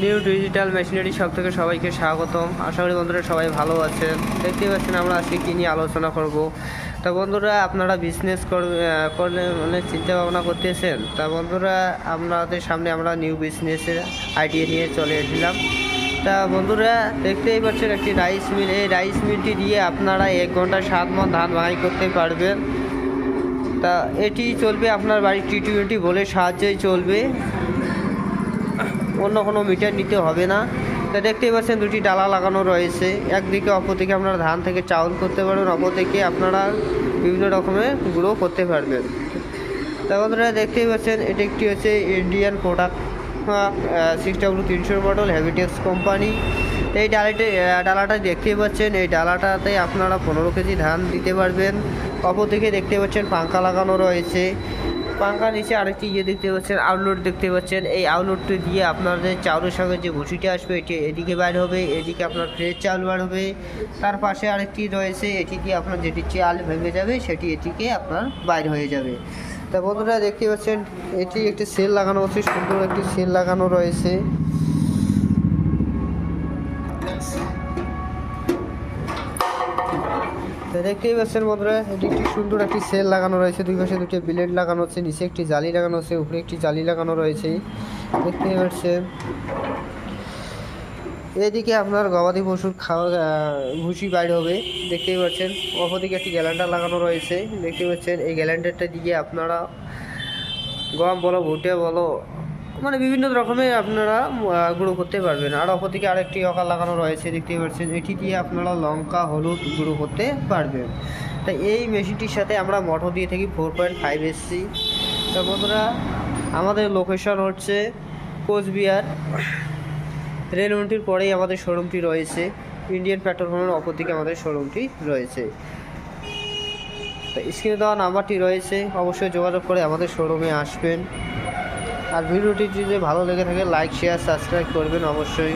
New digital machinery shop থেকে সবাইকে স্বাগতম। আশা করি বন্ধুরা সবাই ভালো আছেন। দেখতেই পাচ্ছেন আমরা আজকে কী নিয়ে আলোচনা করব। তা বন্ধুরা আপনারা বিজনেস করলে মানে চিন্তা ভাবনা করতেছেন, তা বন্ধুরা আপনাদের সামনে আমরা নিউ বিজনেসের আইডিয়া নিয়ে চলে এসেছিলাম। তা বন্ধুরা দেখতেই পাচ্ছেন একটি রাইস মিল। এই রাইস মিলটি দিয়ে আপনারা 1 ঘন্টায় 7 মণ ধান ভাঙাই করতে পারবেন। তা এটি চলবে আপনার বাড়ির T20 বলে সাহায্যেই চলবে, অন্য কোনো মিটার নিতে হবে না। তা দেখতেই পাচ্ছেন দুটি ডালা লাগানো রয়েছে, একদিকে অপরদিকে আপনারা ধান থেকে চাউল করতে পারবেন, অপরদিকে আপনারা বিভিন্ন রকমের গুঁড়ো করতে পারবেন। তা বন্ধুরা দেখতেই পাচ্ছেন এটি একটি হচ্ছে Indian product 6W300 model হেভিটেক্স company. এই ডালাটা দেখতেই পাচ্ছেন, এই ডালাটাতে আপনারা 15 কেজি ধান দিতে পারবেন। অপরদিকে দেখতে পাচ্ছেন পাঙ্খা লাগানো রয়েছে, পাঙ্খা নিচে আরেকটি দেখতে পাচ্ছেন আউটলেট দেখতে পাচ্ছেন। এই আউটলেটটি দিয়ে আপনাদের চাউলের সঙ্গে যে ভুসিটা আসবে এটি এদিকে বাইর হবে, এদিকে আপনার ফ্রেশ চাউল বার হবে। তার পাশে আরেকটি রয়েছে, এটি দিয়ে আপনার যেটি চাল ভেঙে যাবে সেটি এটিকে আপনার বাইর হয়ে যাবে। তা বন্ধুরা দেখতে পাচ্ছেন এটি একটি সেল লাগানো আছে, সুন্দর একটি সেল লাগানো রয়েছে। দেখতেই পাচ্ছেন বন্ধুরা এটি একটি সুন্দর একটি সেল লাগানো রয়েছে, দুই পাশে দুটি ব্লেড লাগানো আছে, নিচে একটি জালি লাগানো আছে, উপরে একটি জালি লাগানো রয়েছে। দেখতেই পাচ্ছেন এদিকে আপনার গবাদি পশুর ভুসি বাইর হবে, দেখতেই পাচ্ছেন। অপরদিকে একটি গ্যালান্ডার লাগানো রয়েছে, দেখতে পাচ্ছেন। এই গ্যালান্ডারটা দিয়ে আপনারা গম বলো ভুট্টা বলো মানে বিভিন্ন রকমের আপনারা গুঁড়ো করতে পারবেন। আর অপরদিকে আরেকটি অকাল লাগানো রয়েছে, দেখতেই পাচ্ছেন। এটি দিয়ে আপনারা লঙ্কা হলুদ গুঁড়ো করতে পারবেন। তাই এই মেশিনটির সাথে আমরা মোটর দিয়ে থাকি 4.5 এসসি। তো বন্ধুরা আমাদের লোকেশন হচ্ছে কোচবিহার রেলমন্ডির পরেই আমাদের শোরুমটি রয়েছে, ইন্ডিয়ান পেট্রোল পাম্পের অপরদিকে আমাদের শোরুমটি রয়েছে। তো স্ক্রিনে দেওয়া নাম্বারটি রয়েছে, অবশ্যই যোগাযোগ করে আমাদের শোরুমে আসবেন। আর ভিডিওটি যদি ভালো লেগে থাকে লাইক শেয়ার সাবস্ক্রাইব করবেন অবশ্যই।